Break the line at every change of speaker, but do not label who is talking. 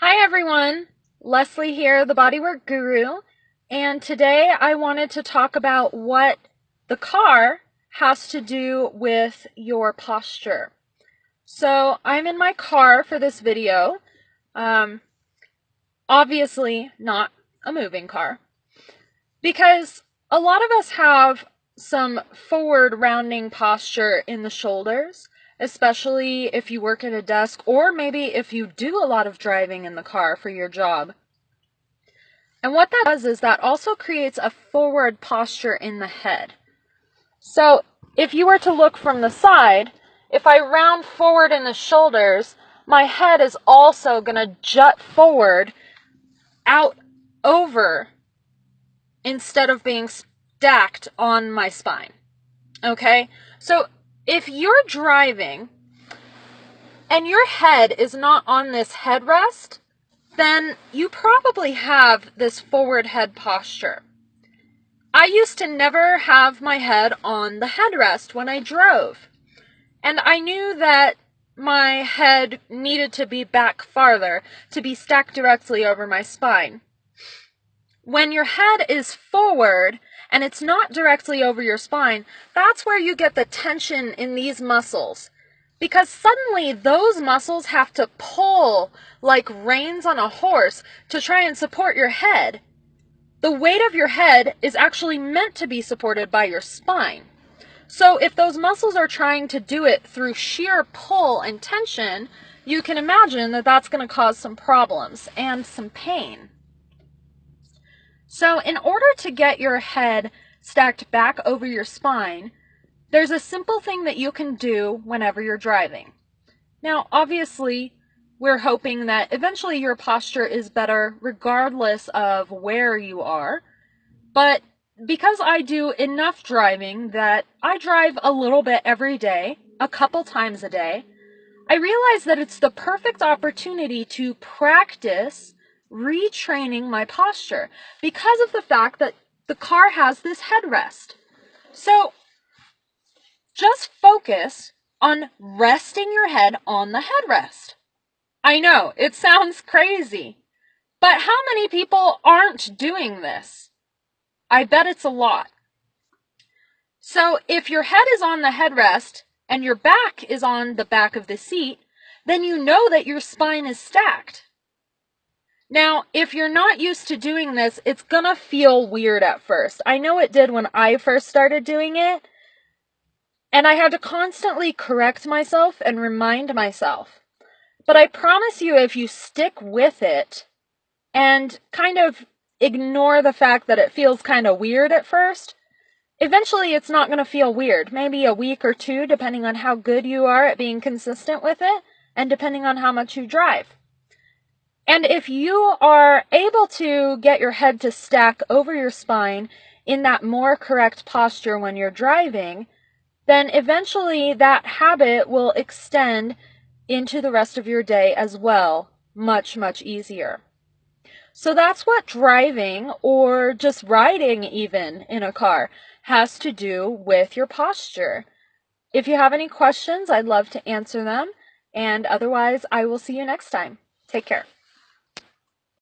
Hi everyone, Leslie here, the Bodywork Guru, and today I wanted to talk about what the car has to do with your posture. So I'm in my car for this video, obviously not a moving car, because a lot of us have some forward rounding posture in the shoulders, especially if you work at a desk or maybe if you do a lot of driving in the car for your job. And what that does is that also creates a forward posture in the head. So if you were to look from the side, if I round forward in the shoulders, my head is also going to jut forward out over instead of being stacked on my spine. Okay? So if you're driving and your head is not on this headrest, then you probably have this forward head posture. I used to never have my head on the headrest when I drove, and I knew that my head needed to be back farther to be stacked directly over my spine. When your head is forward and it's not directly over your spine, that's where you get the tension in these muscles. Because suddenly those muscles have to pull like reins on a horse to try and support your head. The weight of your head is actually meant to be supported by your spine. So if those muscles are trying to do it through sheer pull and tension, you can imagine that that's going to cause some problems and some pain. So in order to get your head stacked back over your spine, there's a simple thing that you can do whenever you're driving. Now, obviously, we're hoping that eventually your posture is better regardless of where you are. But because I do enough driving that I drive a little bit every day, a couple times a day, I realize that it's the perfect opportunity to practice retraining my posture because of the fact that the car has this headrest. So just focus on resting your head on the headrest. I know, it sounds crazy, but how many people aren't doing this? I bet it's a lot. So if your head is on the headrest and your back is on the back of the seat, then you know that your spine is stacked. Now, if you're not used to doing this, it's gonna feel weird at first. I know it did when I first started doing it, and I had to constantly correct myself and remind myself. But I promise you, if you stick with it and kind of ignore the fact that it feels kind of weird at first, eventually it's not going to feel weird. Maybe a week or two, depending on how good you are at being consistent with it, and depending on how much you drive. And if you are able to get your head to stack over your spine in that more correct posture when you're driving, then eventually that habit will extend into the rest of your day as well, much, much easier. So that's what driving, or just riding even in a car, has to do with your posture. If you have any questions, I'd love to answer them, and otherwise I will see you next time. Take care.